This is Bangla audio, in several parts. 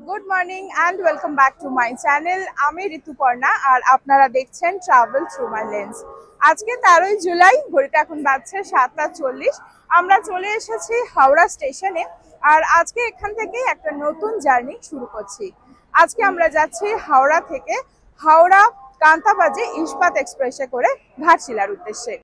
Good morning and welcome back to my channel. আমি ঋতুপর্ণা আর আপনারা দেখছেন ট্রাভেল থ্রু মাই লেন্স। আজকে 13ই জুলাই, ঘড়িতে এখন বাজছে 7:40। আমরা চলে এসেছি হাওড়া স্টেশনে আর আজকে এখান থেকেই একটা নতুন জার্নি শুরু করছি। আজকে আমরা যাচ্ছি হাওড়া থেকে হাওড়া কান্তাবাজি ইস্পাত এক্সপ্রেসে করে ঘাটশিলার উদ্দেশ্যে।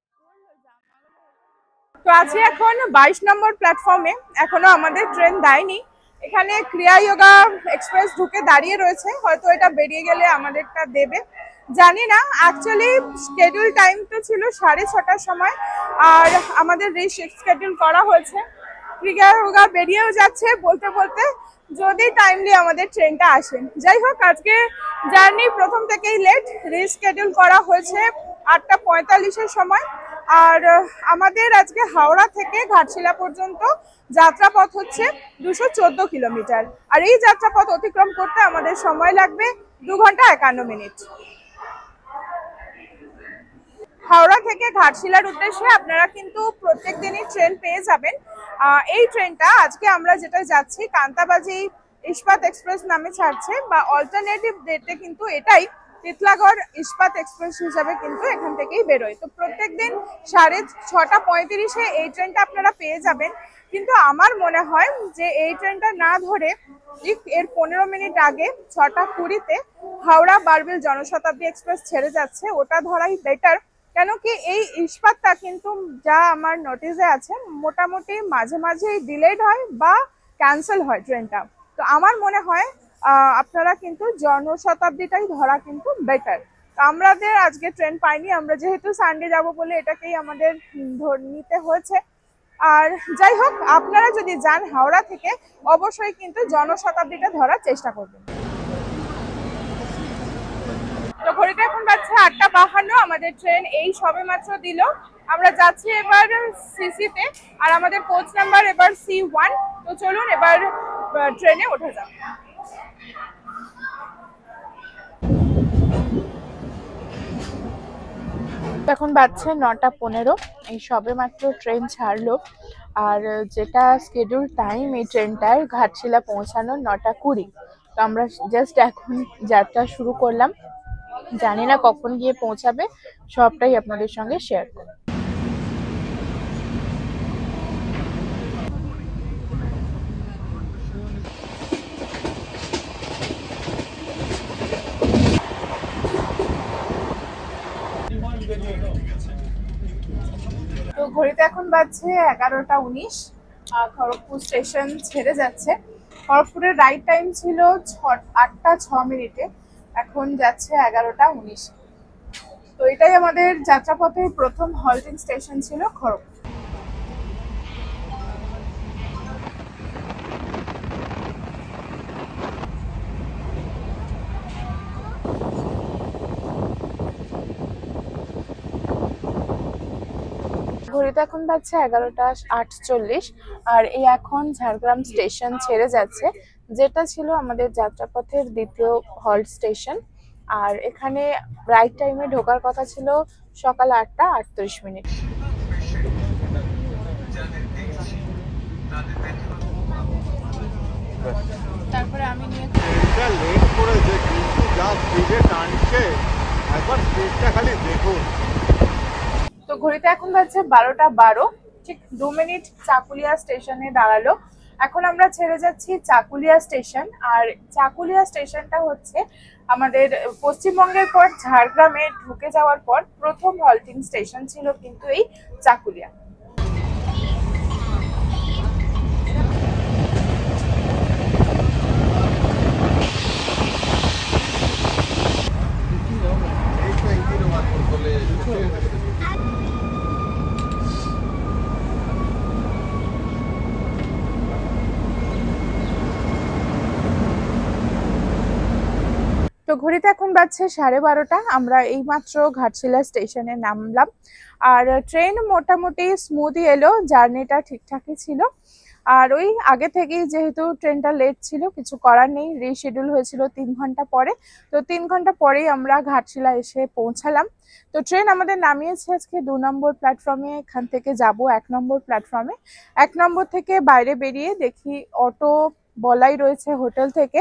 তো আছি এখন 22 নম্বর প্ল্যাটফর্মে, এখনো আমাদের ট্রেন দেয়নি। এখানে ক্রিয়া যোগা এক্সপ্রেস ঢুকে দাঁড়িয়ে রয়েছে, হয়তো এটা বেরিয়ে গেলে আমাদেরটা দেবে, জানি না। অ্যাকচুয়ালি স্কেডিউল টাইম তো ছিল 6:30টার সময়, আর আমাদের রিশিডিউল করা হয়েছে। ক্রিয়া যোগা বেরিয়েও যাচ্ছে বলতে বলতে, যদি টাইমলি আমাদের ট্রেনটা আসে। যাই হোক, আজকে জার্নি প্রথম থেকেই লেট, রিশিডিউল করা হয়েছে 8:45-এর সময়। আর আমাদের আজকে হাওড়া থেকে ঘাটশিলা পর্যন্ত যাত্রাপথ হচ্ছে 214 কিলোমিটার, আর এই যাত্রাপথ অতিক্রম করতে আমাদের সময় লাগবে 2 ঘন্টা 51 মিনিট। হাওড়া থেকে ঘাটশিলার উদ্দেশ্যে আপনারা কিন্তু প্রত্যেক দিনই ট্রেন পেয়ে যাবেন। এই ট্রেনটা আজকে আমরা যেটা যাচ্ছি কান্তাবাজি ইস্পাত এক্সপ্রেস নামে ছাড়ছে, বা অল্টারনেটিভ ডেটে কিন্তু এটাই তিতলাগড় ইস্পাত এক্সপ্রেস হিসাবে কিন্তু এখান থেকেই বেরোয়। তো প্রত্যেকদিন 6:35-এ এই ট্রেনটা আপনারা পেয়ে যাবেন। কিন্তু আমার মনে হয় যে এই ট্রেনটা না ধরে ঠিক এর 15 মিনিট আগে 6:20-তে হাওড়া বারবিল জনশতাব্দী এক্সপ্রেস ছেড়ে যাচ্ছে, ওটা ধরাই বেটার। কেন কি এই ইস্পাতটা কিন্তু যা আমার নোটিসে আছে, মোটামুটি মাঝে মাঝেই ডিলেড হয় বা ক্যান্সেল হয় ট্রেনটা। তো আমার মনে হয় আপনারা কিন্তু জনশতাব্দীটাই ধরা কিন্তু বেটার। তো আমাদের আজকে ট্রেন পাইনি, আমরা যেহেতু সানডে যাব বলে এটাকেই আমাদের নিতে হয়েছে। আর যাই হোক, আপনারা যদি যান হাওড়া থেকে অবশ্যই কিন্তু জনশতাব্দীটা ধরার চেষ্টা করবেন। তো ঘড়িতে এখন বাজছে 8:52, আমাদের ট্রেন এই সবে মাত্র দিল। আমরা যাচ্ছি এবার সিসিতে, আর আমাদের কোচ নাম্বার এবার C1। তো চলুন এবার ট্রেনে ওঠা যাক। এখন বাজছে 9:15, এই সবে মাত্র ট্রেন ছাড়লো। আর যেটা স্কেডিউল টাইম এই ট্রেনটার ঘাটশিলা পৌঁছানোর 9:20। তো আমরা জাস্ট এখন যাত্রা শুরু করলাম, জানি না কখন গিয়ে পৌঁছাবে, সবটাই আপনাদের সঙ্গে শেয়ার করব। তো ঘড়িতে এখন বাজছে 11:19, খড়গপুর স্টেশন ছেড়ে যাচ্ছে। খড়গপুরের রাইট টাইম ছিল 8:06, এখন যাচ্ছে 11:19। তো এটাই আমাদের যাত্রাপথের প্রথম হল্টিং স্টেশন ছিল খড়গপুর। ঘড়িতে এখন বাজছে 11:48, আর এই এখন ঝাড়গ্রাম স্টেশন ছেড়ে যাচ্ছে, যেটা ছিল আমাদের যাত্রাপথের দ্বিতীয় হল্ট স্টেশন। আর এখানে রাইট টাইমে ঢোকার কথা ছিল সকাল 8:38। তারপরে আমি নিয়ে লেট করেছে, কিন্তু যা স্পিডে টানছে, একবার স্পিডটা খালি দেখুন। তো ঘড়িতে এখন বাজছে 12:12, ঠিক 2 মিনিট চাকুলিয়া স্টেশনে দাঁড়ালো। এখন আমরা ছেড়ে যাচ্ছি চাকুলিয়া স্টেশন, আর চাকুলিয়া স্টেশনটা হচ্ছে আমাদের পশ্চিমবঙ্গের পর ঝাড়গ্রামে ঢুকে যাওয়ার পর প্রথম হল্টিং স্টেশন ছিল কিন্তু এই চাকুলিয়া। তো ঘড়িতে এখন বাজছে 12:30, আমরা এইমাত্র ঘাটশিলা স্টেশনে নামলাম। আর ট্রেন মোটামুটি স্মুথই এলো, জার্নিটা ঠিকঠাকই ছিল। আর ওই আগে থেকেই যেহেতু ট্রেনটা লেট ছিল, কিছু করার নেই, রিশিডিউল হয়েছিল 3 ঘন্টা পরে। তো 3 ঘন্টা পরেই আমরা ঘাটশিলা এসে পৌঁছালাম। তো ট্রেন আমাদের নামিয়েছে আজকে 2 নম্বর প্ল্যাটফর্মে, এখান থেকে যাব 1 নম্বর প্ল্যাটফর্মে। 1 নম্বর থেকে বাইরে বেরিয়ে দেখি অটো বলাই রয়েছে হোটেল থেকে।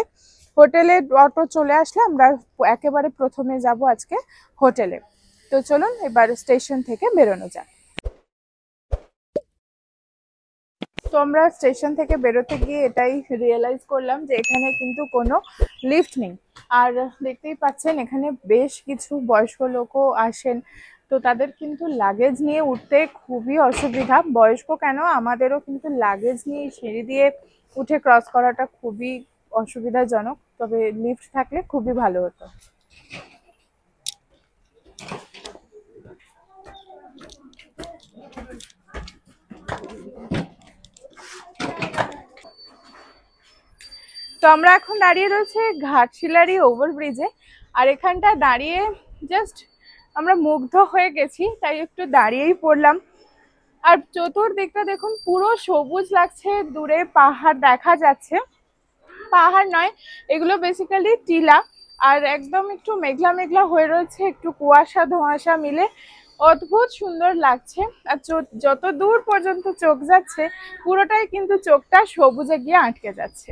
হোটেলে অটো চলে আসলে আমরা একেবারে প্রথমে যাব আজকে হোটেলে। তো চলুন এবার স্টেশন থেকে বেরোনো যাক। তো আমরা স্টেশন থেকে বেরোতে গিয়ে এটাই রিয়েলাইজ করলাম যে এখানে কিন্তু কোনো লিফট নেই। আর দেখতেই পাচ্ছেন এখানে বেশ কিছু বয়স্ক লোকও আসেন, তো তাদের কিন্তু লাগেজ নিয়ে উঠতে খুবই অসুবিধা। বয়স্ক কেন, আমাদেরও কিন্তু লাগেজ নিয়ে সিঁড়ি দিয়ে উঠে ক্রস করাটা খুবই অসুবিধাজনক, তবে লিফট থাকলে খুবই ভালো হতো। তো আমরা এখন দাঁড়িয়ে রয়েছে ঘাটশিলারি ওভারব্রিজে, আর এখানটা দাঁড়িয়ে জাস্ট আমরা মুগ্ধ হয়ে গেছি, তাই একটু দাঁড়িয়েই পড়লাম। আর চতুর্দিকটা দেখুন পুরো সবুজ লাগছে, দূরে পাহাড় দেখা যাচ্ছে। পাহাড় নয়, এগুলো বেসিক্যালি টিলা, আর একদম একটু মেঘলা মেঘলা হয়ে রয়েছে, একটু কুয়াশা ধোঁয়াশা মিলে অদ্ভুত সুন্দর লাগছে। আর যত দূর পর্যন্ত চোখ যাচ্ছে পুরোটাই কিন্তু চোখটা সবুজে গিয়ে আটকে যাচ্ছে।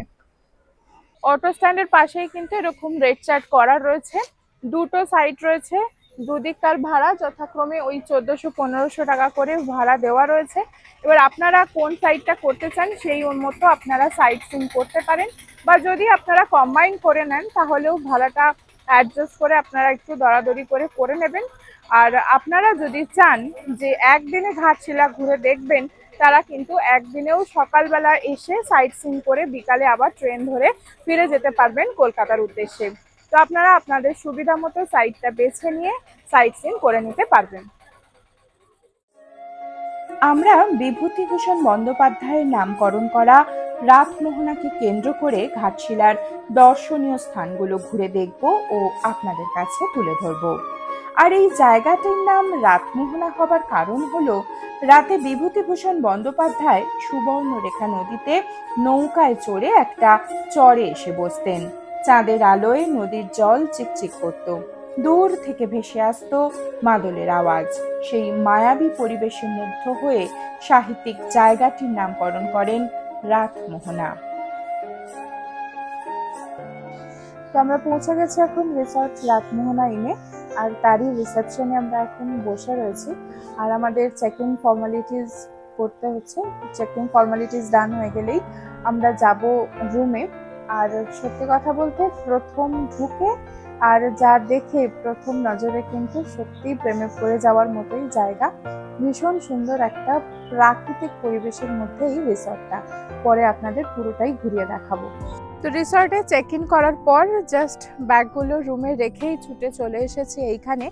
অটো স্ট্যান্ডের পাশেই কিন্তু এরকম রেড চার্ট করা রয়েছে, দুটো সাইড রয়েছে, দুদিককার ভাড়া যথাক্রমে ওই 1400-1500 টাকা করে ভাড়া দেওয়া রয়েছে। এবার আপনারা কোন সাইডটা করতে চান সেই মতো আপনারা সাইড সিন করতে পারেন, বা যদি আপনারা কম্বাইন করে নেন তাহলেও ভাড়াটা অ্যাডজাস্ট করে আপনারা একটু দরাদরি করে নেবেন। আর আপনারা যদি চান যে একদিনে ঘাটশিলা ঘুরে দেখবেন, তারা কিন্তু একদিনেও সকালবেলা এসে সাইট সিন করে বিকালে আবার ট্রেন ধরে ফিরে যেতে পারবেন কলকাতার উদ্দেশ্যে। তো আপনারা আপনাদের সুবিধা মতো সাইটটা বেছে নিয়ে সাইট সিন করে নিতে পারবেন। আমরা বিভূতিভূষণ বন্দ্যোপাধ্যায়ের নামকরণ করা রাতমোহনাকে কেন্দ্র করে ঘাটশিলার দর্শনীয় স্থানগুলো ঘুরে দেখব ও আপনাদের কাছে তুলে ধরব। আর এই জায়গাটির নাম রাতমোহনা হবার কারণ হলো, রাতে বিভূতিভূষণ বন্দ্যোপাধ্যায় সুবর্ণরেখা নদীতে নৌকায় চড়ে একটা চরে এসে বসতেন। চাঁদের আলোয় নদীর জল চিকচিক করত, দূর থেকে ভেসে আসতো মাদলের আওয়াজ। সেই মায়াবী পরিবেশে মুগ্ধ হয়ে সাহিত্যিক জায়গাটির নামকরণ করেন রাতমোহনা। তো আমরা পৌঁছে গেছি এখন রিসর্ট রাতমোহনা ইনে, আর তারই রিসেপশনে আমরা এখন বসে রয়েছি। আর আমাদের চেক ইন ফর্মালিটিস করতে হচ্ছে, চেক ইন ফর্মালিটিস ডান হয়ে গেলেই আমরা যাব রুমে। আর সত্যি কথা বলতে প্রথম ঢুকে আর যা দেখে প্রথম নজরে কিন্তু সত্যি প্রেমে পড়ে যাওয়ার মতোই জায়গা। ভীষণ সুন্দর একটা প্রাকৃতিক পরিবেশের মধ্যেই রিসর্টটা, পরে আপনাদের পুরোটাই ঘুরিয়ে দেখাবো। তো রিসর্টে চেক ইন করার পর জাস্ট ব্যাগগুলো রুমে রেখেই ছুটে চলে এসেছি এইখানে।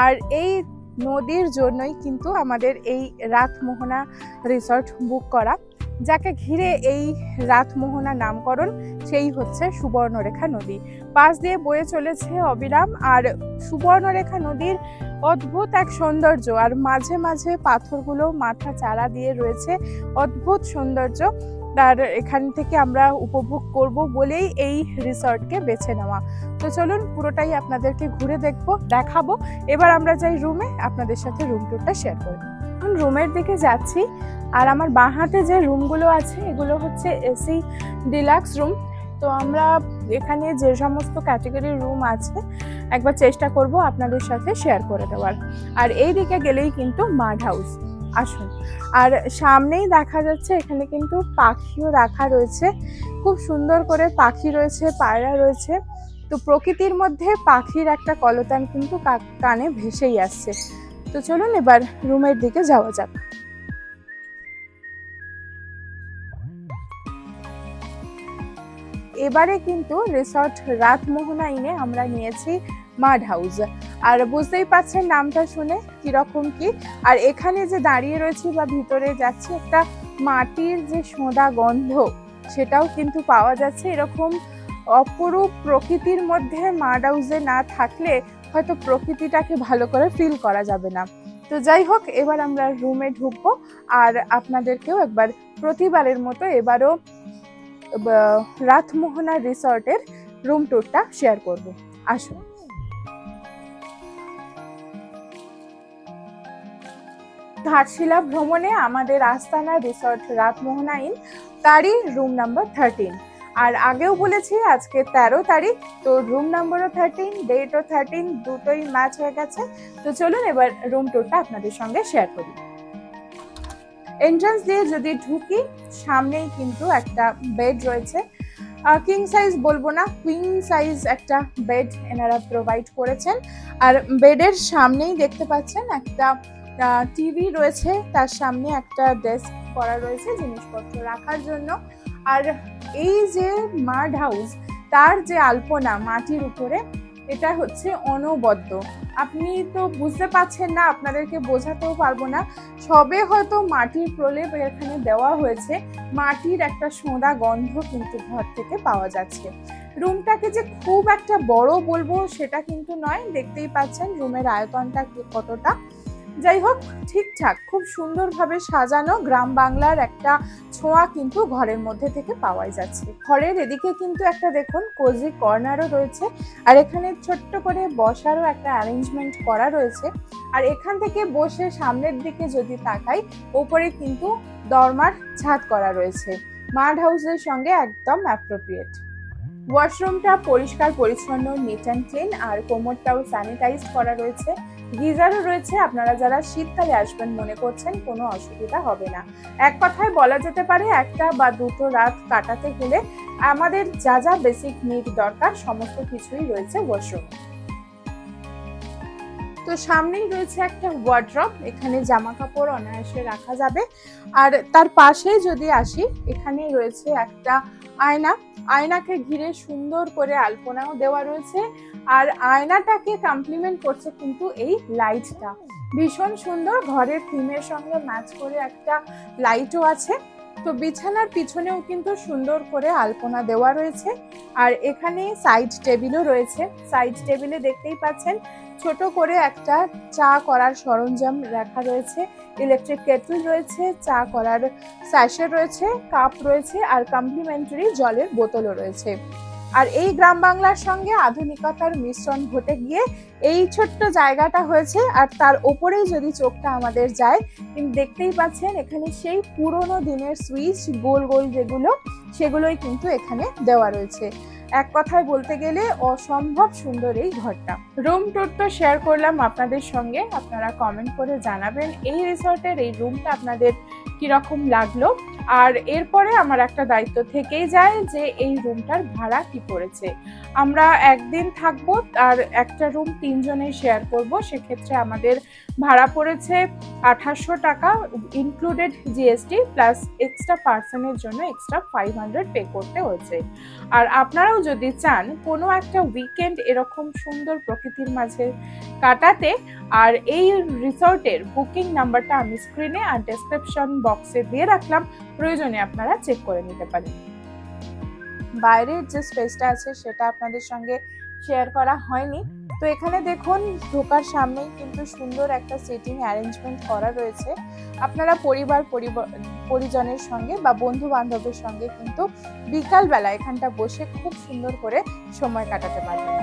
আর এই নদীর জন্যই কিন্তু আমাদের এই রাতমোহনা রিসর্ট বুক করা। যাকে ঘিরে এই রাতমোহনা নামকরণ, সেই হচ্ছে সুবর্ণরেখা নদী। পাশ দিয়ে বয়ে চলেছে অবিরাম, আর সুবর্ণরেখা নদীর অদ্ভুত এক সৌন্দর্য, আর মাঝে মাঝে পাথরগুলো মাথা চারা দিয়ে রয়েছে, অদ্ভুত সৌন্দর্য। আর এখান থেকে আমরা উপভোগ করব বলেই এই রিসর্টকে বেছে নেওয়া। তো চলুন পুরোটাই আপনাদেরকে ঘুরে দেখাবো। এবার আমরা যাই রুমে, আপনাদের সাথে রুম টুরটা শেয়ার করি। এখন রুমের দিকে যাচ্ছি, আর আমার বাঁ হাতে যে রুমগুলো আছে এগুলো হচ্ছে এসি ডিলাক্স রুম। তো আমরা এখানে যে সমস্ত ক্যাটাগরির রুম আছে একবার চেষ্টা করব আপনাদের সাথে শেয়ার করে দেওয়ার। আর এই দিকে গেলেই কিন্তু মাড হাউস, আসুন। আর সামনেই দেখা যাচ্ছে এখানে কিন্তু পাখিও রাখা রয়েছে, খুব সুন্দর করে পাখি রয়েছে, পায়রা রয়েছে। তো প্রকৃতির মধ্যে পাখির একটা কলতান কিন্তু কানে ভেসেই আসছে। তো চলুন এবার রুমের দিকে যাওয়া যাক। এবারে কিন্তু রিসর্ট রাতমোহনা ইনে আমরা নিয়েছি মাড হাউস। আর বুঝতেই পাচ্ছেন নামটা শুনে কিরকম কি। আর এখানে যে দাঁড়িয়ে রয়েছি বা ভিতরে যাচ্ছি, একটা মাটির যে সোঁদা গন্ধ সেটাও কিন্তু পাওয়া যাচ্ছে। এরকম অপরূপ প্রকৃতির মধ্যে মাড হাউসে না থাকলে হয়তো প্রকৃতিটাকে ভালো করে ফিল করা যাবে না। তো যাই হোক, এবার আমরা রুমে ঢুকবো, আর আপনাদেরকেও একবার প্রতিবারের মতো এবারও রাতমোহনা রিসর্টের রুম টুরটা শেয়ার করব। আসুন। ঘাটশিলা ভ্রমণে আমাদের আস্তানা রিসর্ট রাতমোহনা ইন, তারই রুম নাম্বার 13। আর আগেও বলেছি আজকে 13 তারিখ, তো রুম নাম্বারও 13, ডেটও 13, দুটোই ম্যাচ হয়ে গেছে। তো চলুন এবার রুম টুরটা আপনাদের সঙ্গে শেয়ার করি। এন্ট্রান্স দিয়ে যদি ঢুকি, সামনেই কিন্তু একটা বেড রয়েছে। কিং সাইজ বলবো না, কুইন সাইজ একটা বেড এনারা প্রোভাইড করেছেন। আর বেডের সামনেই দেখতে পাচ্ছেন একটা টিভি রয়েছে, তার সামনে একটা ডেস্ক করা রয়েছে জিনিসপত্র রাখার জন্য। আর এই যে মাড হাউস, তার যে আলপনা মাটির উপরে, এটা হচ্ছে অনবদ্য। আপনি তো বুঝতে পারছেন না, আপনাদেরকে বোঝাতেও পারবো না। সবে হয়তো মাটির প্রলেপ এখানে দেওয়া হয়েছে, মাটির একটা সোঁদা গন্ধ কিন্তু ঘর থেকে পাওয়া যাচ্ছে। রুমটাকে যে খুব একটা বড় বলবো সেটা কিন্তু নয়, দেখতেই পাচ্ছেন রুমের আয়তনটা কতটা। যাই হোক, ঠিকঠাক খুব সুন্দরভাবে সাজানো গ্রাম বাংলার একটা ছোঁয়া কিন্তু ঘরের মধ্যে থেকে পাওয়াই যাচ্ছে। ঘরের এদিকে কিন্তু একটা দেখুন কোজি কর্নারও রয়েছে, আর এখানে ছোট্ট করে বসারও একটা অ্যারেঞ্জমেন্ট করা রয়েছে। আর এখান থেকে বসে সামনের দিকে যদি তাকাই, ওপরে কিন্তু দরমার ছাদ করা রয়েছে, মাড হাউসের সঙ্গে একদম অ্যাপ্রোপ্রিয়েট। ওয়াশরুমটা পরিষ্কার পরিচ্ছন্ন, নিট অ্যান্ড ক্লিন, আর কোমরটাও স্যানিটাইজ করা রয়েছে। গিজারও রয়েছে, আপনারা যারা শীতকালে আসবেন মনে করছেন কোনো অসুবিধা হবে না। এক কথায় বলা যেতে পারে একটা বা দুটো রাত কাটাতে গেলে আমাদের যা যা বেসিক নিড দরকার সমস্ত কিছুই রয়েছে ওয়াশরুমে। তো সামনেই রয়েছে একটা ওয়ার্ড্রপ, এখানে জামা কাপড় অনায়াসে রাখা যাবে। আর তার পাশে যদি আসি, এখানে রয়েছে একটা আয়না, আয়নাকে ঘিরে সুন্দর করে আলপনাও দেওয়া রয়েছে। আর আয়নাটাকে কমপ্লিমেন্ট করছে কিন্তু এই লাইটটা, ভীষণ সুন্দর, ঘরের থিমের সঙ্গে ম্যাচ করে একটা লাইটও আছে। তো বিছানার পিছনেও কিন্তু সুন্দর করে আলপনা দেওয়া রয়েছে। আর এখানে সাইড টেবিলও রয়েছে, সাইড টেবিলে দেখতেই পাচ্ছেন ছোট করে একটা চা করার সরঞ্জাম রাখা রয়েছে, ইলেকট্রিক কেটল রয়েছে, চা করার স্যাশে রয়েছে, কাপ রয়েছে, আর কমপ্লিমেন্টারি জলের বোতলও রয়েছে। আর এই গ্রাম বাংলার সঙ্গে আধুনিকতার মিশ্রণ ঘটে গিয়ে এই ছোট্ট জায়গাটা হয়েছে। আর তার ওপরেই যদি চোখটা আমাদের যায়, কিন্তু দেখতেই পাচ্ছেন এখানে সেই পুরোনো দিনের সুইচ গোল গোল যেগুলো, সেগুলোই কিন্তু এখানে দেওয়া রয়েছে। এক কথায় বলতে গেলে অসম্ভব সুন্দর এই ঘরটা। রুম টুর তো শেয়ার করলাম আপনাদের সঙ্গে, আপনারা কমেন্ট করে জানাবেন এই রিসর্টের এই রুমটা আপনাদের কিরকম লাগলো। আর এরপরে আমার একটা দায়িত্ব থেকেই যায় যে এই রুমটার ভাড়া কি পড়েছে। আমরা একদিন থাকবো আর একটা রুম 3 জনে শেয়ার করব, সেক্ষেত্রে আমাদের ভাড়া পড়েছে 2800 টাকা, ইনক্লুডেড জিএসটি, প্লাস এক্সট্রা পার্সনের জন্য এক্সট্রা 500 পে করতে হয়েছে। আর আপনারাও যদি চান কোনো একটা উইকেন্ড এরকম সুন্দর প্রকৃতির মাঝে কাটাতে, আর এই রিসর্টের বুকিং নাম্বারটা আমি স্ক্রিনে আর ডেসক্রিপশন বক্সে দিয়ে রাখলাম, প্রয়োজনে আপনারা চেক করে নিতে পারেন। বাইরের যে স্পেসটা আছে সেটা আপনাদের সঙ্গে শেয়ার করা হয়নি। তো এখানে দেখুন ঢোকার সামনেই কিন্তু সুন্দর একটা সিটিং অ্যারেঞ্জমেন্ট করা রয়েছে। আপনারা পরিজনের সঙ্গে বা বন্ধু বান্ধবের সঙ্গে কিন্তু বিকালবেলা এখানটা বসে খুব সুন্দর করে সময় কাটাতে পারবেন।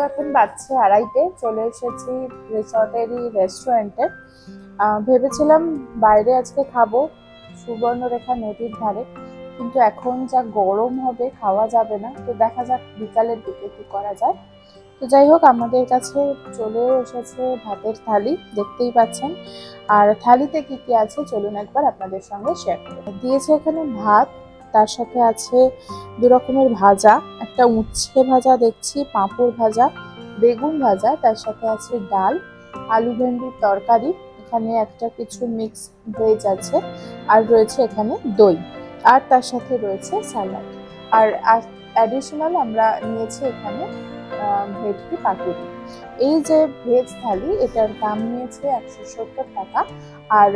এখন বাজছে 2:30, চলে এসেছি রিসর্টেরই রেস্টুরেন্টে। ভেবেছিলাম বাইরে আজকে খাবো সুবর্ণরেখা নদীর ধারে, কিন্তু এখন যা গরম হবে খাওয়া যাবে না। তো দেখা যাক বিকালের দিকে কি করা যায়। তো যাই হোক, আমাদের কাছে চলেও এসেছে ভাতের থালি, দেখতেই পাচ্ছেন। আর থালিতে কি কি আছে চলুন একবার আপনাদের সঙ্গে শেয়ার করে দিয়েছে। এখানে ভাত, তার সাথে আছে 2 রকমের ভাজা, একটা উচ্ছে ভাজা দেখছি, পাঁপড় ভাজা, বেগুন ভাজা, তার সাথে আছে ডাল, আলু ভেন্ডির তরকারি, এখানে একটা কিছু মিক্স ভেজ আছে, আর রয়েছে এখানে দই, আর তার সাথে রয়েছে স্যালাড। আর অ্যাডিশনাল আমরা নিয়েছি এখানে ভেটকি পাতুরি। এই যে ভেজ থালি, এটার দাম নিয়েছে 170 টাকা, আর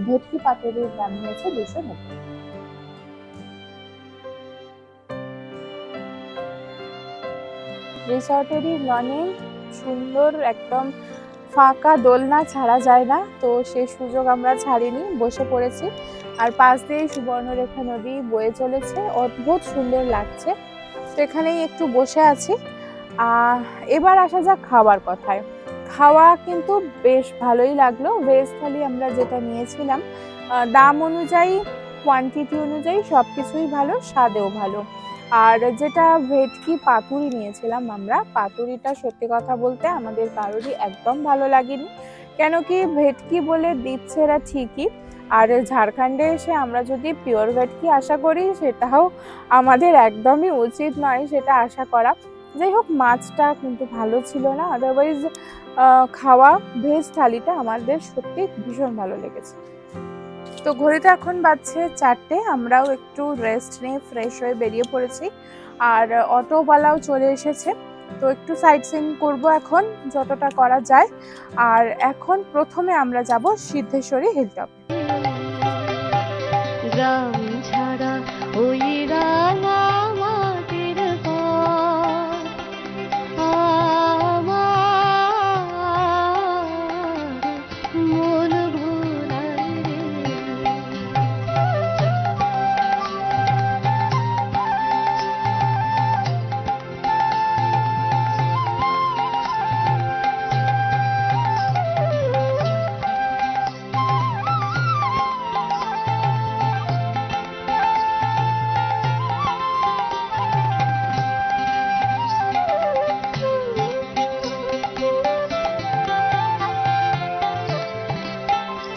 ভেটকি পাতুরির দাম নিয়েছে 290। রিসর্টেরই লনে সুন্দর একদম ফাঁকা দোলনা ছাড়া যায় না, তো সেই সুযোগ আমরা ছাড়িনি, বসে পড়েছি। আর পাশ দিয়ে সুবর্ণরেখা নদী বয়ে চলেছে, অদ্ভুত সুন্দর লাগছে। তো এখানেই একটু বসে আছি। এবার আসা যাক খাওয়ার কথায়। খাওয়া কিন্তু বেশ ভালোই লাগলো। ভেজ থালি আমরা যেটা নিয়েছিলাম, দাম অনুযায়ী, কোয়ান্টিটি অনুযায়ী সবকিছুই ভালো, স্বাদেও ভালো। আর যেটা ভেটকি পাতুরি নিয়েছিলাম আমরা, পাতুরিটা সত্যি কথা বলতে আমাদের কারোরই একদম ভালো লাগেনি। কেন কি, ভেটকি বলে দিচ্ছে এরা ঠিকই, আর ঝাড়খণ্ডে এসে আমরা যদি পিওর ভেটকি আশা করি, সেটাও আমাদের একদমই উচিত নয় সেটা আশা করা। যাই হোক, মাছটা কিন্তু ভালো ছিল না, আদারওয়াইজ খাওয়া ভেজ থালিটা আমাদের সত্যি ভীষণ ভালো লেগেছে। তো ঘড়িতে এখন বাজছে 4টে, আমরাও একটু রেস্ট নিয়ে ফ্রেশ হয়ে বেরিয়ে পড়েছি, আর অটোওয়ালাও চলে এসেছে। তো একটু সাইট সিইং করবো এখন, যতটা করা যায়। আর এখন প্রথমে আমরা যাব সিদ্ধেশ্বরী হিলটপ। গ্রাম ছাড়া ওই রাঙা মাটির পথ আমার মন ভুলায় রে।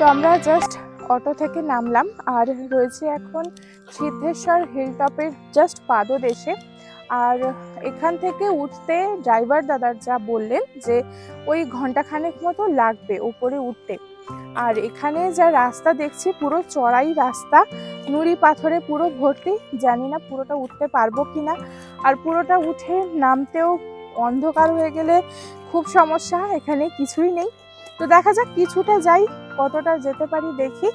তো আমরা জাস্ট অটো থেকে নামলাম, আর রয়েছে এখন সিদ্ধেশ্বর হিলটপের জাস্ট পাদদেশে। আর এখান থেকে উঠতে ড্রাইভার দাদার যা বললেন যে ওই ঘন্টাখানেক মতো লাগবে উপরে উঠতে। আর এখানে যা রাস্তা দেখছি, পুরো চড়াই রাস্তা, নুড়ি পাথরে পুরো ভর্তি, জানি না পুরোটা উঠতে পারবো কিনা। আর পুরোটা উঠে নামতেও অন্ধকার হয়ে গেলে খুব সমস্যা, এখানে কিছুই নেই। তো দেখা যাক, কিছুটা যাই, কতটা যেতে পারি দেখি,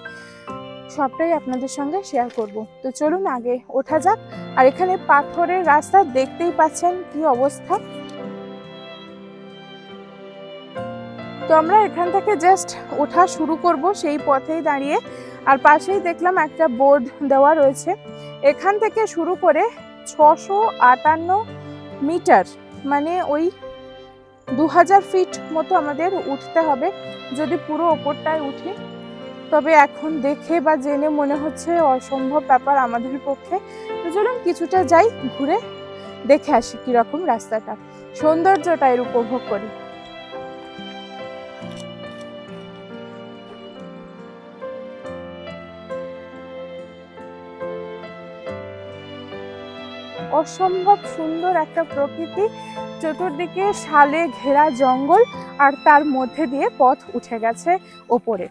সবটাই আপনাদের সঙ্গে শেয়ার করব। তো চলুন আগে ওঠা যাক। আর এখানে পাথরের রাস্তা, দেখতেই পাচ্ছেন কি অবস্থা। তো আমরা এখান থেকে জাস্ট ওঠা শুরু করব, সেই পথেই দাঁড়িয়ে। আর পাশেই দেখলাম একটা বোর্ড দেওয়া রয়েছে, এখান থেকে শুরু করে 658 মিটার, মানে ওই 2000 ফিট মতো আমাদের উঠতে হবে যদি পুরো ওপরটায় উঠি। তবে এখন দেখে বা জেনে মনে হচ্ছে অসম্ভব ব্যাপার আমাদের পক্ষে। তো চলুন কিছুটা যাই, ঘুরে দেখে আসি কিরকম রাস্তাটা, সৌন্দর্যটা এর উপভোগ করি। অসম্ভব সুন্দর একটা প্রকৃতি, চতুর্দিকে শালে ঘেরা জঙ্গল, আর তার মধ্যে দিয়ে পথ উঠে গেছে ওপরে।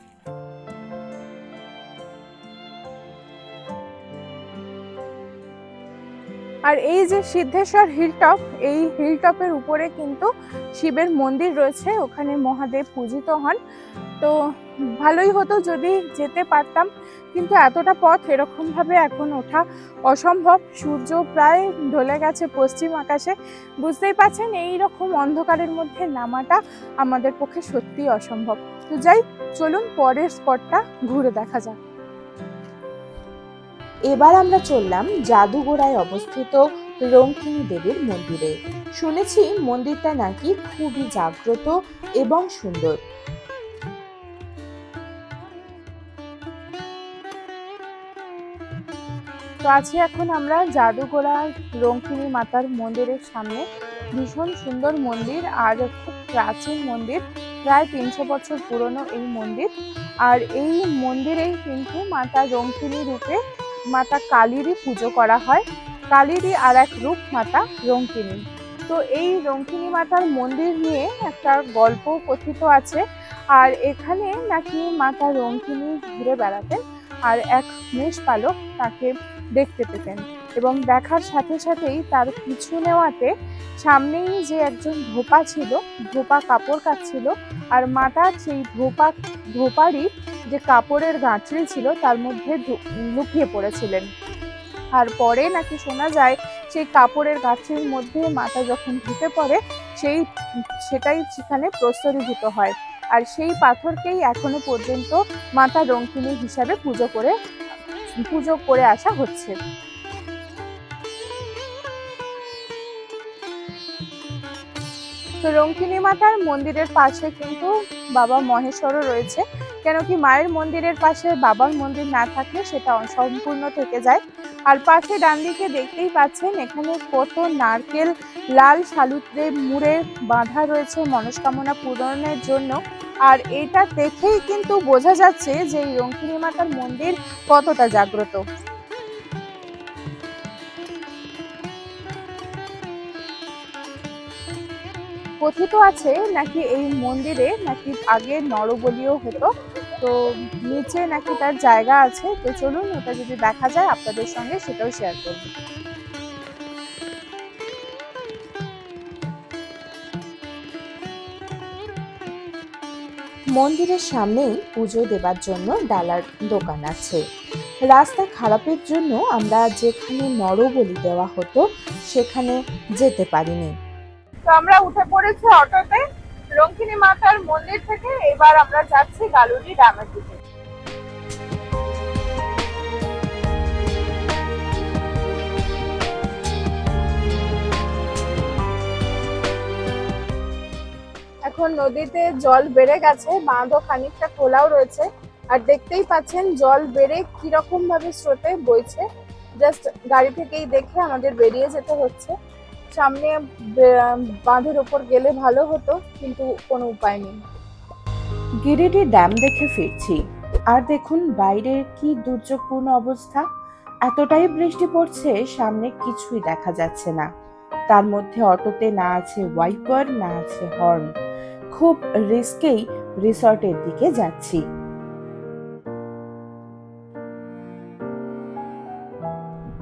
আর এই যে সিদ্ধেশ্বর হিলটপ, এই হিলটপের উপরে কিন্তু শিবের মন্দির রয়েছে, ওখানে মহাদেব পূজিত হন। তো ভালোই হতো যদি যেতে পারতাম, কিন্তু এতটা পথ এরকম ভাবে এখন ওঠা অসম্ভব। সূর্য প্রায় ঢলে গেছে পশ্চিম আকাশে, বুঝতেই পারছেন এই রকম অন্ধকারের মধ্যে নামাটা আমাদের পক্ষে সত্যিই অসম্ভব। তো যাই, চলুন পরের স্পটটা ঘুরে দেখা যাক। এবার আমরা চললাম জাদুগোড়ায় অবস্থিত রঙ্কিনী দেবীর মন্দিরে। শুনেছি মন্দিরটা নাকি খুবই জাগ্রত এবং সুন্দর। তো আছি এখন আমরা জাদুগোড়া রঙ্কিনী মাতার মন্দিরের সামনে। ভীষণ সুন্দর মন্দির, আর খুব প্রাচীন মন্দির, প্রায় 300 বছর পুরনো এই মন্দির। আর এই মন্দিরেই কিন্তু মাতা রঙ্কিনী রূপে মাতা কালীরই পুজো করা হয়। কালীরই আর এক রূপ মাতা রঙ্কিনী। তো এই রঙ্কিনী মাতার মন্দির নিয়ে একটা গল্প কথিত আছে। আর এখানে নাকি মাতা রঙ্কিনী ঘুরে বেড়াতেন, আর এক মেষপালক তাকে দেখতে পেতেন। এবং দেখার সাথে সাথেই তার পিছু নেওয়াতে সামনেই যে একজন ধোপা ছিল, ধোপা কাপড় কাচ্ছিল, আর মাতা সেই ধোপারই যে কাপড়ের গাঁথরি ছিল তার মধ্যে লুকিয়ে পড়েছিলেন। আর পরে নাকি শোনা যায় সেই কাপড়ের গাঁথরির মধ্যে মাতা যখন ঢুকে পড়ে সেটাই সেখানে প্রস্তরীভূত হয়। আর সেই পাথরকেই এখনো পর্যন্ত মাতা রঙ্কিনী হিসাবে পুজো করে আসা হচ্ছে। তো রঙ্কিনী মাতার মন্দিরের পাশে কিন্তু বাবা মহেশ্বরও রয়েছে, কেন কি মায়ের মন্দিরের পাশে বাবার মন্দির না থাকলে সেটা অসম্পূর্ণ থেকে যায়। আর পাশে ডান দিকে দেখতেই পাচ্ছেন এখানে কত নারকেল লাল শালুতে মুড়ে বাঁধা রয়েছে মনস্কামনা পূরণের জন্য। আর এটা দেখেই কিন্তু বোঝা যাচ্ছে যে এই রঙ্কিনী মাতার মন্দির কতটা জাগ্রত। কথিত আছে নাকি এই মন্দিরে নাকি আগে নরবলিও হতো, তো নিচে নাকি তার জায়গা আছে। তো চলুন ওটা যদি দেখা যায় আপনাদের সঙ্গে সেটাও শেয়ার করব। মন্দিরের সামনেই পুজো দেবার জন্য ডালার দোকান আছে। রাস্তা খারাপের জন্য আমরা যেখানে নরবলি দেওয়া হতো সেখানে যেতে পারিনি। তো আমরা উঠে পড়েছি অটোতে রঙ্কিনী মাতার মন্দির থেকে। এবার আমরা যাচ্ছি গালুরি ড্যামের দিকে। এখন নদীতে জল বেড়ে গেছে, বাঁধও খানিকটা খোলাও রয়েছে। আর দেখতেই পাচ্ছেন জল বেড়ে কিরকম ভাবে স্রোতে বইছে। জাস্ট গাড়ি থেকেই দেখে আমাদের বেরিয়ে যেতে হচ্ছে। সামনে বাঁধের ওপর গেলে ভালো হতো, কিন্তু কোনো উপায় নেই। গিরিডি ড্যাম দেখে ফিরছি, আর দেখুন বাইরের কি দুর্যোগপূর্ণ অবস্থা। এতটাই বৃষ্টি পড়ছে সামনে কিছুই দেখা যাচ্ছে না। তার মধ্যে অটোতে না আছে ওয়াইপার না আছে হর্ন। খুব রিস্কেই রিসর্টের দিকে যাচ্ছি।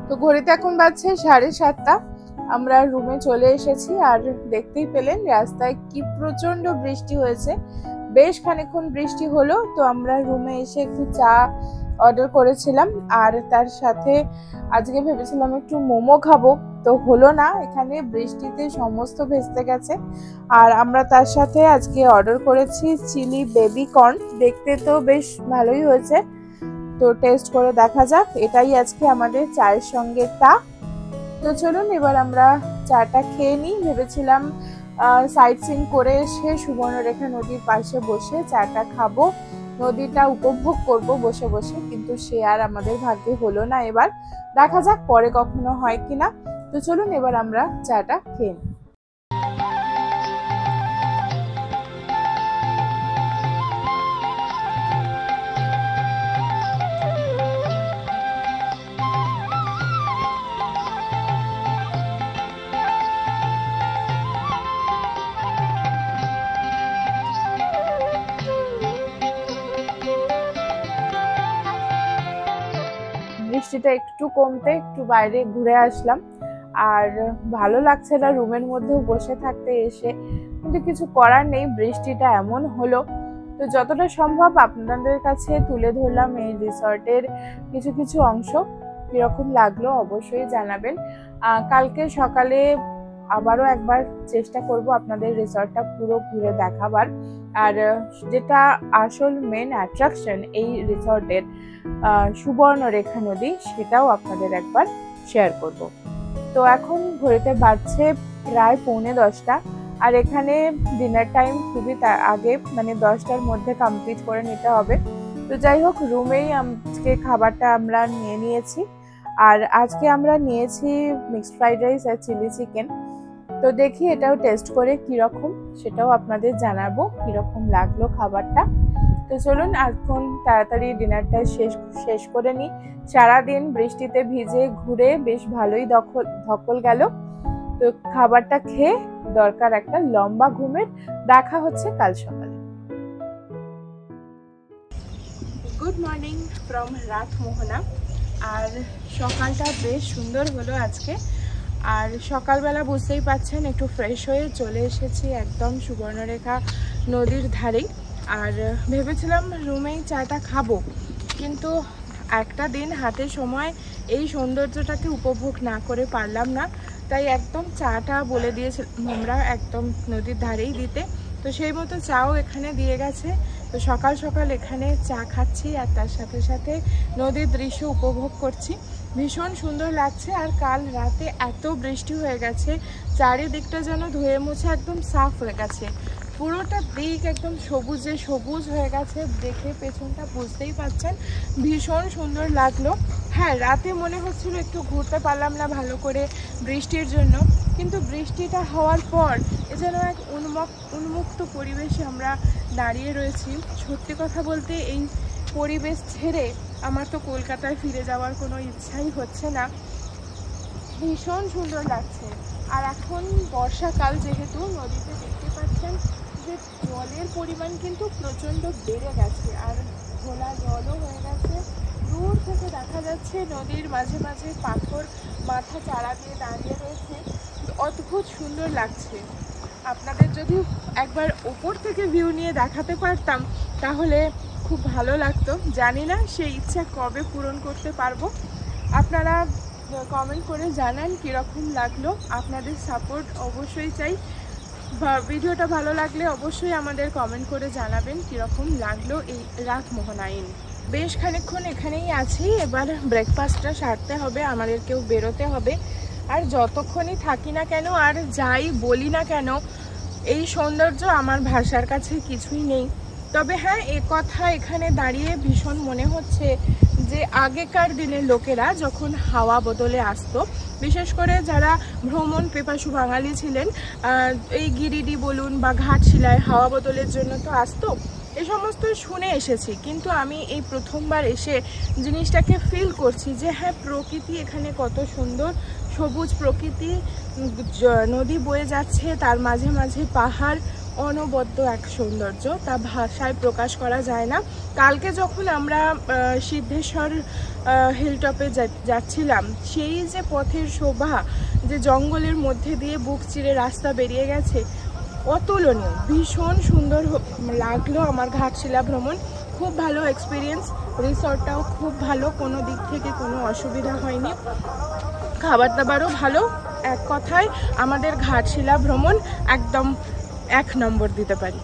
তো ঘড়িতে এখন বাজছে 7:30। আমরা রুমে চলে এসেছি। আর দেখতেই পেলেন রাস্তায় কি প্রচন্ড বৃষ্টি হয়েছে, বেশ খানিকক্ষণ বৃষ্টি হলো। তো আমরা রুমে এসে একটু চা অর্ডার করেছিলাম, আর তার সাথে আজকে ভেবেছিলাম একটু মোমো খাবো, তো হলো না, এখানে বৃষ্টিতে সমস্ত ভেস্তে গেছে। আর আমরা তার সাথে আজকে অর্ডার করেছি চিলি বেবি কর্ন। দেখতে তো বেশ ভালোই হয়েছে, তো টেস্ট করে দেখা যাক। এটাই আজকে আমাদের চায়ের সঙ্গে টা। তো চলুন এবার আমরা চাটা খেয়ে নিই। ভেবেছিলাম সাইট সিন করে এসে সুবর্ণরেখা নদীর পাশে বসে চাটা খাবো, নদীটা উপভোগ করব বসে বসে, কিন্তু সে আর আমাদের ভাগ্যে হলো না। এবার দেখা যাক পরে কখনো হয় কিনা। তো চলুন এবার আমরা চাটা খেয়ে নিই। বৃষ্টিটা একটু কমতে একটু বাইরে ঘুরে আসলাম, আর ভালো লাগছে না রুমের মধ্যেও বসে থাকতে এসে, কিন্তু কিছু করার নেই, বৃষ্টিটা এমন হলো। তো যতটা সম্ভব আপনাদের কাছে তুলে ধরলাম এই রিসর্টের কিছু কিছু অংশ। কিরকম লাগলো অবশ্যই জানাবেন। কালকে সকালে আবারও একবার চেষ্টা করব আপনাদের রিসর্টটা পুরো ঘুরে দেখাবার। আর যেটা আসল মেন অ্যাট্রাকশন এই রিসর্টের সুবর্ণরেখা নদী, সেটাও আপনাদের একবার শেয়ার করব। তো এখন ঘড়িতে বাজছে প্রায় 9:45, আর এখানে ডিনার টাইম খুবই আগে, মানে 10টার মধ্যে কমপ্লিট করে নিতে হবে। তো যাই হোক, রুমেই আজকে খাবারটা আমরা নিয়ে নিয়েছি। আর আজকে আমরা নিয়েছি মিক্সড ফ্রাইড রাইস আর চিলি চিকেন। তো দেখি এটাও টেস্ট করে কিরকম, সেটাও আপনাদের জানাবো কিরকম লাগলো খাবারটা। তো চলুন এখন তাড়াতাড়ি ডিনারটা শেষ করে নিই। সারাদিন বৃষ্টিতে ভিজে ঘুরে বেশ ভালোই ধকল গেল। তো খাবারটা খেয়ে দরকার একটা লম্বা ঘুমের। দেখা হচ্ছে কাল সকালে। Good morning from Ratmohana. আর সকালটা বেশ সুন্দর হলো আজকে। আর সকালবেলা বুঝতেই পাচ্ছেন একটু ফ্রেশ হয়ে চলে এসেছি একদম সুবর্ণরেখা নদীর ধারেই। আর ভেবেছিলাম রুমেই চাটা খাবো, কিন্তু একটা দিন হাতে সময় এই সৌন্দর্যটাকে উপভোগ না করে পারলাম না, তাই একদম চাটা বলে দিয়েছিলাম আমরা একদম নদীর ধারেই দিতে। তো সেই মতো চাও এখানে দিয়ে গেছে। তো সকাল সকাল এখানে চা খাচ্ছি আর তার সাথে সাথে নদীর দৃশ্য উপভোগ করছি। ভীষণ সুন্দর লাগছে। আর কাল রাতে এত বৃষ্টি হয়ে গেছে, চারিদিকটা যেন ধুয়ে মুছে একদম সাফ হয়ে গেছে। পুরোটা দিক একদম সবুজে সবুজ হয়ে গেছে, দেখে পেছনটা বুঝতেই পারছেন। ভীষণ সুন্দর লাগলো। হ্যাঁ, রাতে মনে হচ্ছিল একটু ঘুরতে পারলাম না ভালো করে বৃষ্টির জন্য, কিন্তু বৃষ্টিটা হওয়ার পর এ যেন এক উন্মুক্ত পরিবেশে আমরা দাঁড়িয়ে রয়েছি। সত্যি কথা বলতে এই পরিবেশ ছেড়ে আমার তো কলকাতায় ফিরে যাওয়ার কোনো ইচ্ছাই হচ্ছে না। ভীষণ সুন্দর লাগছে। আর এখন বর্ষাকাল যেহেতু, নদীতে দেখতে পাচ্ছেন যে জলের পরিমাণ কিন্তু প্রচণ্ড বেড়ে গেছে আর ঘোলা জলও হয়ে গেছে। দূর থেকে দেখা যাচ্ছে নদীর মাঝে মাঝে পাথর মাথা চারা দিয়ে দাঁড়িয়ে রয়েছে। অদ্ভুত সুন্দর লাগছে। আপনাদের যদি একবার ওপর থেকে ভিউ নিয়ে দেখাতে পারতাম তাহলে খুব ভালো লাগতো। জানি না সেই ইচ্ছা কবে পূরণ করতে পারবো। আপনারা কমেন্ট করে জানান কীরকম লাগলো। আপনাদের সাপোর্ট অবশ্যই চাই। ভিডিওটা ভালো লাগলে অবশ্যই আমাদের কমেন্ট করে জানাবেন কীরকম লাগলো এই রাতমোহনাইন। বেশ খানিকক্ষণ এখানেই আছি, এবার ব্রেকফাস্টটা সারতে হবে, আমাদেরকেও বেরোতে হবে। আর যতক্ষণই থাকি না কেন আর যাই বলি না কেন, এই সৌন্দর্য আমার ভাষার কাছে কিছুই নেই। তবে হ্যাঁ, এ কথা এখানে দাঁড়িয়ে ভীষণ মনে হচ্ছে যে আগেকার দিনের লোকেরা যখন হাওয়া বদলে আসতো, বিশেষ করে যারা ভ্রমণ পিপাসু বাঙালি ছিলেন, এই গিরিডি বলুন বা ঘাটশিলায় হাওয়া বদলের জন্য তো আসতো, এ সমস্ত শুনে এসেছি। কিন্তু আমি এই প্রথমবার এসে জিনিসটাকে ফিল করছি যে হ্যাঁ, প্রকৃতি এখানে কত সুন্দর, সবুজ প্রকৃতি, নদী বয়ে যাচ্ছে, তার মাঝে মাঝে পাহাড়, অনবদ্য এক সৌন্দর্য, তা ভাষায় প্রকাশ করা যায় না। কালকে যখন আমরা সিদ্ধেশ্বর হিলটপে যাচ্ছিলাম, সেই যে পথের শোভা, যে জঙ্গলের মধ্যে দিয়ে বুক চিরে রাস্তা বেরিয়ে গেছে, অতুলনীয়। ভীষণ সুন্দর লাগলো আমার ঘাটশিলা ভ্রমণ। খুব ভালো এক্সপিরিয়েন্স। রিসর্টটাও খুব ভালো, কোনো দিক থেকে কোনো অসুবিধা হয়নি। খাবার দাবারও ভালো। এক কথায় আমাদের ঘাটশিলা ভ্রমণ একদম 1 নম্বর দিতে পারি।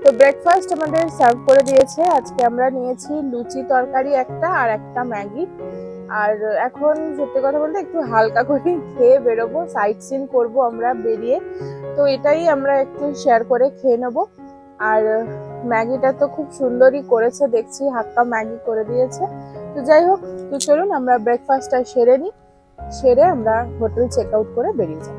তো ব্রেকফাস্ট আমাদের সার্ভ করে দিয়েছে। আজকে আমরা নিয়েছি লুচি তরকারি একটা আর একটা ম্যাগি। আর এখন সত্যি কথা বলতে একটু হালকা করে খেয়ে বেরোবো, সাইট সিন করবো আমরা বেরিয়ে। তো এটাই আমরা একটু শেয়ার করে খেয়ে নেবো। আর ম্যাগিটা তো খুব সুন্দরই করেছে দেখছি, হাক্কা ম্যাগি করে দিয়েছে। তো যাই হোক, তো চলুন আমরা ব্রেকফাস্টটা সেরে নিই, সেরে আমরা হোটেল চেক আউট করে বেরিয়ে যাই।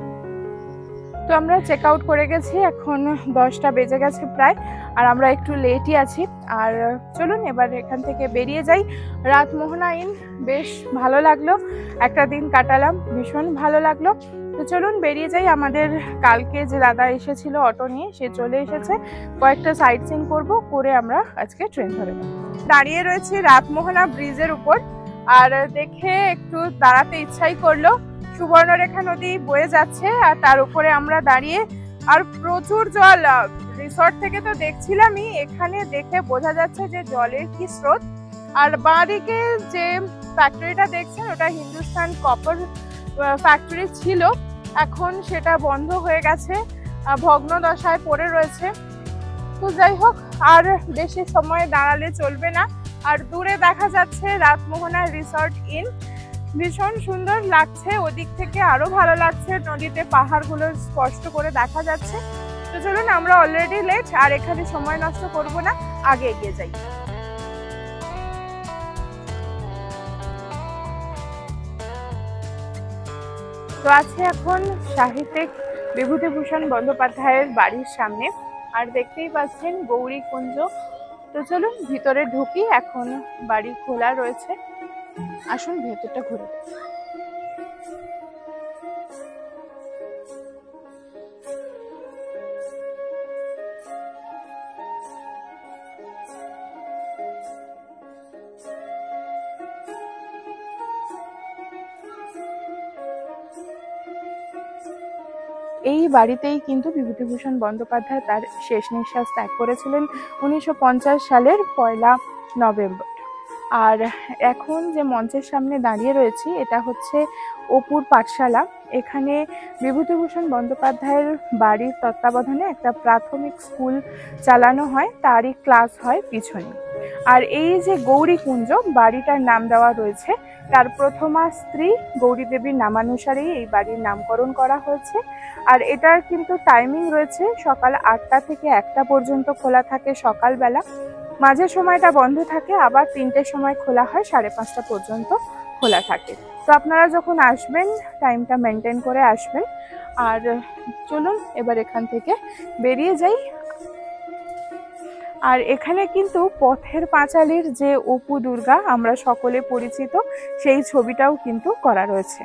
তো আমরা চেক আউট করে গেছি, এখন 10টা বেজে গেছে প্রায়, আর আমরা একটু লেটই আছি। আর চলুন এবার এখান থেকে বেরিয়ে যাই। রাতমোহনাইন বেশ ভালো লাগলো, একটা দিন কাটালাম, ভীষণ ভালো লাগলো। তো চলুন বেরিয়ে যাই। আমাদের কালকে যে দাদা এসেছিল অটো নিয়ে, সে চলে এসেছে। কয়েকটা সাইট সিন করবো, করে আমরা আজকে ট্রেন ধরে নেব। দাঁড়িয়ে রয়েছি রাতমোহনা ব্রিজের উপর, আর দেখে একটু দাঁড়াতে ইচ্ছাই করলো। সুবর্ণরেখা নদী বয়ে যাচ্ছে আর তার উপরে আমরা দাঁড়িয়ে, আর প্রচুর জল। রিসর্ট থেকে তো দেখছিলামই, এখানে দেখে বোঝা যাচ্ছে যে জলের কি স্রোত। আর বাঁদিকে যে ফ্যাক্টরিটা দেখছেন, ওটা হিন্দুস্তান কপার ফ্যাক্টরি ছিল, এখন সেটা বন্ধ হয়ে গেছে, ভগ্ন দশায় পড়ে রয়েছে। তো যাই হোক, আর বেশি সময় দাঁড়ালে চলবে না। আর দূরে দেখা যাচ্ছে রাতমোহনা রিসর্ট ইন, ভীষণ সুন্দর লাগছে। ওদিক থেকে আরো ভালো লাগছে, নদীতে পাহাড়গুলো স্পষ্ট করে দেখা যাচ্ছে। তো চলুন, আমরা অলরেডি লেট, আর এখানে সময় নষ্ট করব না, আগে এগিয়ে যাই। তো আছে এখন সাহিত্যিক বিভূতিভূষণ বন্দ্যোপাধ্যায়ের বাড়ির সামনে, আর দেখতেই পাচ্ছেন গৌরীকুঞ্জ। তো চলুন ভিতরে ঢুকি, এখন বাড়ি খোলা রয়েছে, আসুন ভেতরটা ঘুরে। এই বাড়িতেই কিন্তু বিভূতিভূষণ বন্দ্যোপাধ্যায় তার শেষ নিঃশ্বাস ত্যাগ করেছিলেন 1950 সালের 1 নভেম্বর। আর এখন যে মঞ্চের সামনে দাঁড়িয়ে রয়েছি এটা হচ্ছে অপুর পাঠশালা। এখানে বিভূতিভূষণ বন্দ্যোপাধ্যায়ের বাড়ির তত্ত্বাবধানে একটা প্রাথমিক স্কুল চালানো হয়, তারই ক্লাস হয় পিছনে। আর এই যে গৌরীকুঞ্জ বাড়িটার নাম দেওয়া রয়েছে, তার প্রথমা স্ত্রী গৌরী দেবীর নামানুসারেই এই বাড়ির নামকরণ করা হয়েছে। আর এটার কিন্তু টাইমিং রয়েছে সকাল 8টা থেকে 1টা পর্যন্ত খোলা থাকে সকালবেলা, মাঝের সময়টা বন্ধ থাকে, আবার 3টের সময় খোলা হয়, 5:30টা পর্যন্ত খোলা থাকে। তো আপনারা যখন আসবেন টাইমটা মেনটেন করে আসবেন। আর চলুন এবার এখান থেকে বেরিয়ে যাই। আর এখানে কিন্তু পথের পাঁচালীর যে অপু দুর্গা আমরা সকলে পরিচিত, সেই ছবিটাও কিন্তু করা রয়েছে।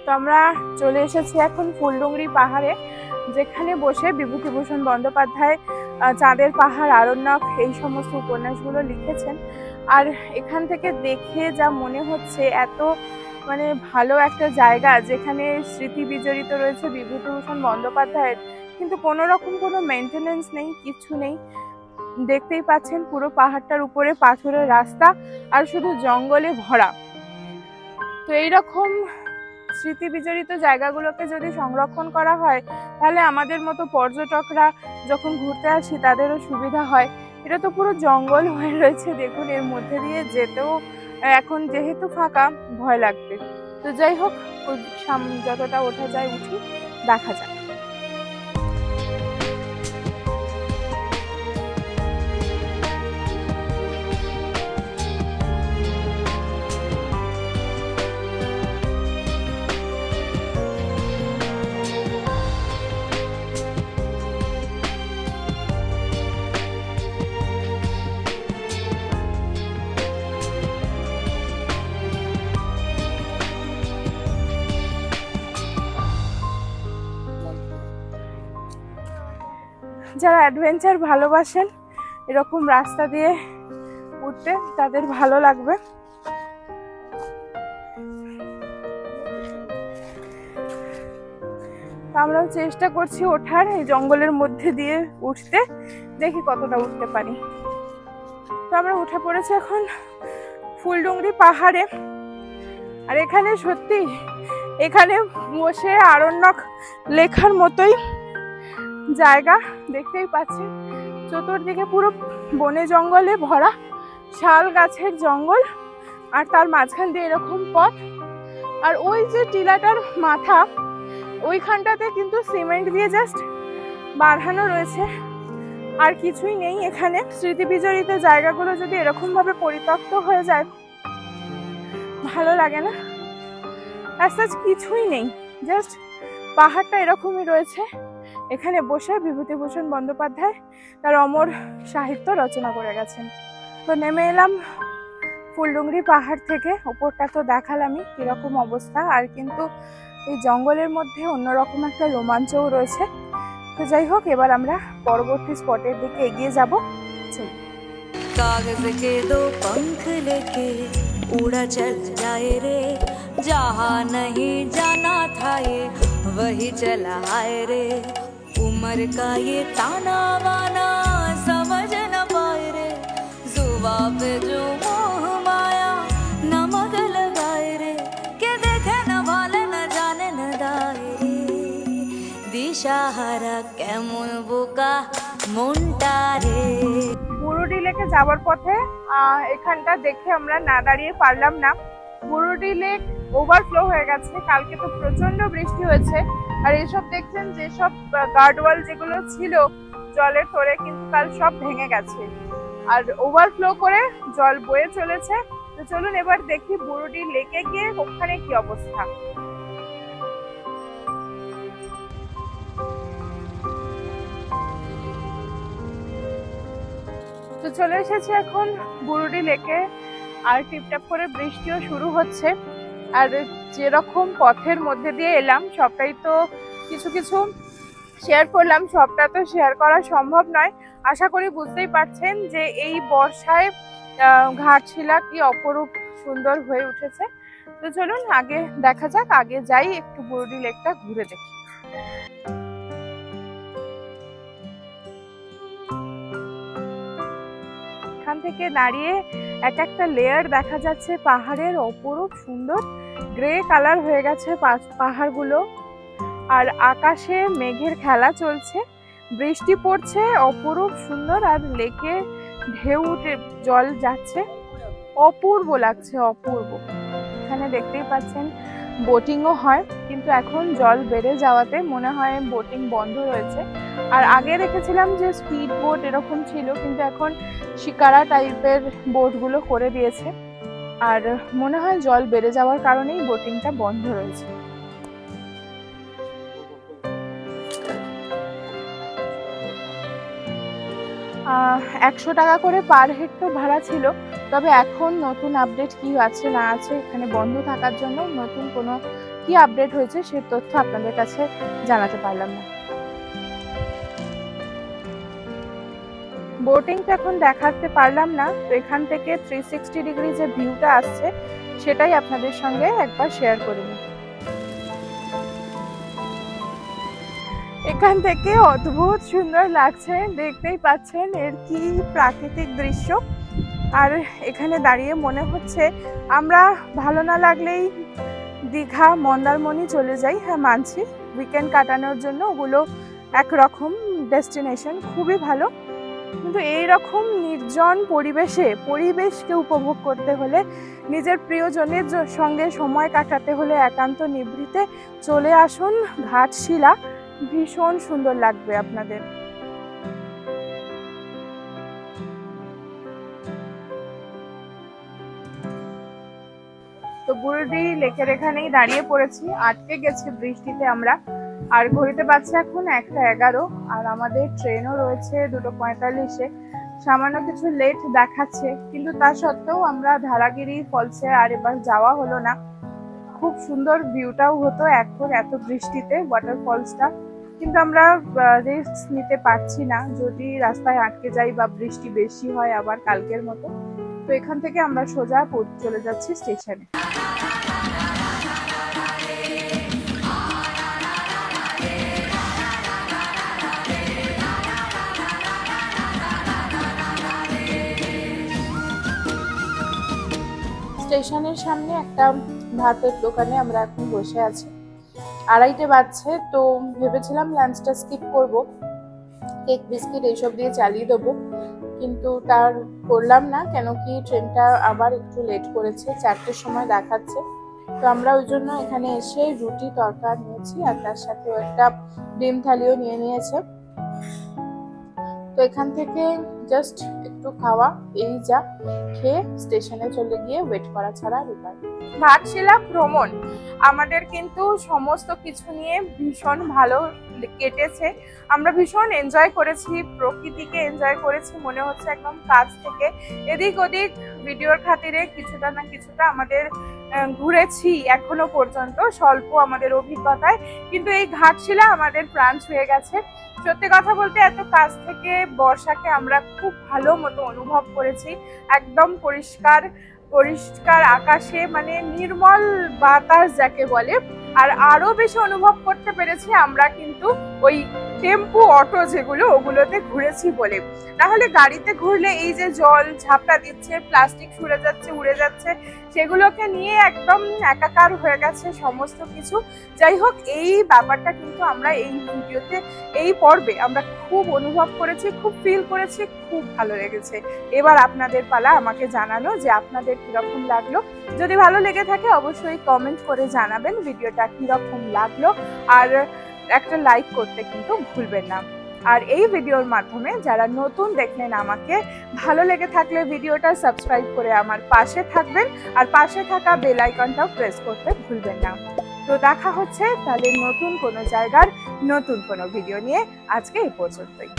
তো আমরা চলে এসেছি এখন ফুলডুংরি পাহাড়ে, যেখানে বসে বিভূতিভূষণ বন্দ্যোপাধ্যায় চাঁদের পাহাড়, আরণ্যক এই সমস্ত উপন্যাসগুলো লিখেছেন। আর এখান থেকে দেখে যা মনে হচ্ছে এত মানে ভালো একটা জায়গা যেখানে স্মৃতি বিজড়িত রয়েছে বিভূতিভূষণ বন্দ্যোপাধ্যায়ের, কিন্তু কোনো রকম কোনো মেনটেনেন্স নেই, কিছু নেই। দেখতেই পাচ্ছেন পুরো পাহাড়টার উপরে পাথরের রাস্তা আর শুধু জঙ্গলে ভরা। তো এইরকম স্মৃতি বিজড়িত জায়গাগুলোকে যদি সংরক্ষণ করা হয় তাহলে আমাদের মতো পর্যটকরা যখন ঘুরতে আসি তাদেরও সুবিধা হয়। এটা তো পুরো জঙ্গল হয়ে রয়েছে, দেখুন এর মধ্যে দিয়ে যেতেও এখন যেহেতু ফাঁকা ভয় লাগবে। তো যাই হোক, যতটা ওঠা যায় উঠি, দেখা যাক। যারা অ্যাডভেঞ্চার ভালোবাসেন এরকম রাস্তা দিয়ে উঠতে তাদের ভালো লাগবে। আমরাও চেষ্টা করছি ওঠার, এই জঙ্গলের মধ্যে দিয়ে উঠতে, দেখি কতটা উঠতে পারি। তো আমরা উঠে পড়েছি এখন ফুলডুংরি পাহাড়ে। আর এখানে সত্যি এখানে বসে আরণ্যক লেখার মতোই জায়গা, দেখতেই পাচ্ছেন চতুর্দিকে পুরো বনে জঙ্গলে ভরা, শাল গাছের জঙ্গল, আর তার মাঝখান দিয়ে এরকম পথ। আর ওই যে টিলাটার মাথা ওইখানটাতে কিন্তু সিমেন্ট দিয়ে জাস্ট বাঁধানো রয়েছে, আর কিছুই নেই এখানে। স্মৃতি বিজড়িত জায়গাগুলো যদি এরকম ভাবে পরিত্যক্ত হয়ে যায় ভালো লাগে না। আজ কিছুই নেই, জাস্ট পাহাড়টা এরকমই রয়েছে। এখানে বসে বিভূতিভূষণ বন্দ্যোপাধ্যায় তার অমর সাহিত্য রচনা করে গেছেন। তো নেমে এলাম ফুলডুংরি পাহাড় থেকে। ওপরটা তো দেখালামই কিরকম অবস্থা, আর কিন্তু এই জঙ্গলের মধ্যে অন্যরকম একটা রোমাঞ্চও রয়েছে। তো যাই হোক, এবার আমরা পরবর্তী স্পটের দিকে এগিয়ে যাব। कागज के दो पंख लेके उड़ा चल जाए रे, जहाँ नहीं जाना था ये वही चला आए रे। उम्र का ये ताना वाना समझ न पाए रे, जुबां पे जो मोह माया नमक लगाए रे, के देखे न भाले न जाने न दाए रे, दिशाहारा केमन बोका মনটা রে। বুরুডি লেকে যাওয়ার পথে এখানটা দেখে আমরা না দাঁড়িয়ে পারলাম না। বুরুডি লেক ওভারফ্লো হয়ে গেছে, কালকে তো প্রচন্ড বৃষ্টি হয়েছে। আর এইসব দেখছেন যেসব গার্ডওয়াল যেগুলো ছিল জলের তোড়ে, কিন্তু কাল সব ভেঙে গেছে আর ওভারফ্লো করে জল বয়ে চলেছে। তো চলুন এবার দেখি বুরুডি লেকে গিয়ে ওখানে কি অবস্থা। তো চলে এসেছি এখন বুরুডি লেকে, আর টিপটাপ করে বৃষ্টিও শুরু হচ্ছে। আর যেরকম পথের মধ্যে দিয়ে এলাম সবটাই তো কিছু কিছু শেয়ার করলাম, সবটা তো শেয়ার করা সম্ভব নয়। আশা করি বুঝতেই পারছেন যে এই বর্ষায় ঘাটশিলা কি অপরূপ সুন্দর হয়ে উঠেছে। তো চলুন আগে দেখা যাক, আগে যাই একটু বুরুডি লেকটা ঘুরে দেখি। এখান থেকে দাঁড়িয়ে এক একটা লেয়ার দেখা যাচ্ছে পাহাড়ের, অপরূপ সুন্দর গ্রে কালার হয়ে গেছে পাহাড়গুলো। আর আকাশে মেঘের খেলা চলছে, বৃষ্টি পড়ছে, অপরূপ সুন্দর। আর লেকে ঢেউ জল যাচ্ছে, অপূর্ব লাগছে, অপূর্ব। এখানে দেখতেই পাচ্ছেন বোটিংও হয়, কিন্তু এখন জল বেড়ে যাওয়াতে মনে হয় বোটিং বন্ধ রয়েছে। আর আগে দেখেছিলাম যে স্পিড বোট এরকম ছিল, কিন্তু এখন শিকারা টাইপের বোটগুলো করে দিয়েছে। আর মনে হয় জল বেড়ে যাওয়ার কারণেই বোটিংটা বন্ধ রয়েছে। 100 টাকা করে পার হেড তো ভাড়া ছিল, তবে এখন নতুন আপডেট কি আছে না আছে এখানে বন্ধ থাকার জন্য নতুন কোনো কি আপডেট হয়েছে সেই তথ্য আপনাদের কাছে জানাতে পারলাম না। বোটিংটা এখন দেখাতে পারলাম না, তো এখান থেকে 360 ডিগ্রি যে ভিউটা আসছে সেটাই আপনাদের সঙ্গে একবার শেয়ার করে নিই। এখান থেকে অদ্ভুত সুন্দর লাগছে, দেখতেই পাচ্ছেন এর কি প্রাকৃতিক দৃশ্য। আর এখানে দাঁড়িয়ে মনে হচ্ছে আমরা ভালো না লাগলেই দীঘা মন্দারমণি চলে যাই। হ্যাঁ মানছি, উইকেন্ড কাটানোর জন্য ওগুলো একরকম ডেস্টিনেশন, খুবই ভালো। কিন্তু এইরকম নির্জন পরিবেশকে উপভোগ করতে হলে, নিজের প্রিয়জনের সঙ্গে সময় কাটাতে হলে একান্ত নিভৃতে চলে আসুন ঘাটশিলা, ভীষণ সুন্দর লাগবে আপনাদের। তো বুরুডি লেকের এখানেই দাঁড়িয়ে পড়েছি, আটকে গেছে বৃষ্টিতে আমরা। আর ঘড়িতে বাজছে এখন 1:11, আর আমাদের ট্রেনও রয়েছে 2:45-এ। সামান্য কিছু লেট দেখাচ্ছে, কিন্তু তা সত্ত্বেও আমরা ধারাগিরি ফলসে আর এবার যাওয়া হলো না। খুব সুন্দর ভিউটাও হতো এখন এত বৃষ্টিতে ওয়াটারফলসটা, কিন্তু আমরা রিস্ক নিতে পারছি না, যদি রাস্তায় আটকে যাই বা বৃষ্টি বেশি হয় আবার কালকের মতো। তো এখান থেকে আমরা সোজা চলে যাচ্ছি স্টেশনে। স্টেশনের সামনে একটা ভাতের দোকানে আমরা এখন বসে আছি, 2:30 বাজছে। তো ভেবেছিলাম লাঞ্চটা স্কিপ করব, কেক বিস্কিট এইসব দিয়ে চালিয়ে দেবো, কিন্তু তার করলাম না, কেন কি ট্রেনটা আবার একটু লেট করেছে, 4টের সময় দেখাচ্ছে। তো আমরা ওই জন্য এখানে এসে রুটি তরকা নিয়েছি, আর তার সাথে একটা ডিম থালিও নিয়ে নিয়েছে। তো এখান থেকে জাস্ট একটু খাওয়া, এই যা, খেয়ে স্টেশনে চলে গিয়ে ওয়েট করা ছাড়া আর উপায়। ঘাটশিলা ভ্রমণ আমাদের কিন্তু সমস্ত কিছু নিয়ে ভীষণ ভালো কেটেছে। আমরা ভীষণ এনজয় করেছি, প্রকৃতিকে এনজয় করেছি, মনে হচ্ছে একদম কাছ থেকে। এদিক ওদিক ভিডিওর খাতিরে কিছুটা না কিছুটা আমাদের ঘুরেছি এখনো পর্যন্ত স্বল্প আমাদের অভিজ্ঞতায়, কিন্তু এই ঘাটশিলা আমাদের প্রাণ ছুঁয়ে গেছে। সত্যি কথা বলতে এত কাছ থেকে বর্ষাকে আমরা খুব ভালো মতো অনুভব করেছি, একদম পরিষ্কার আকাশে, মানে নির্মল বাতাস যাকে বলে। আর আরো বেশি অনুভব করতে পেরেছি আমরা কিন্তু ওই টেম্পু অটো যেগুলো, ওগুলোতে ঘুরেছি বলে। নাহলে গাড়িতে ঘুরলে এই যে জল ঝাপটা দিচ্ছে, প্লাস্টিক সরে যাচ্ছে, উড়ে যাচ্ছে, সেগুলোকে নিয়ে একদম একাকার হয়ে গেছে সমস্ত কিছু। যাই হোক, এই ব্যাপারটা কিন্তু আমরা এই ভিডিওতে, এই পর্বে আমরা খুব অনুভব করেছি, খুব ফিল করেছি, খুব ভালো লেগেছে। এবার আপনাদের পালা আমাকে জানানো যে আপনাদের কিরকম লাগলো। যদি ভালো লেগে থাকে অবশ্যই কমেন্ট করে জানাবেন ভিডিওটা কিরকম লাগলো, আর একটা লাইক করতে কিন্তু ভুলবেন না। আর এই ভিডিওর মাধ্যমে যারা নতুন দেখলেন আমাকে, ভালো লেগে থাকলে ভিডিওটা সাবস্ক্রাইব করে আমার পাশে থাকবেন, আর পাশে থাকা বেল আইকনটাও প্রেস করতে ভুলবেন না। তো দেখা হচ্ছে তাহলে নতুন কোনো জায়গার নতুন কোনো ভিডিও নিয়ে। আজকে এই পর্যন্তই।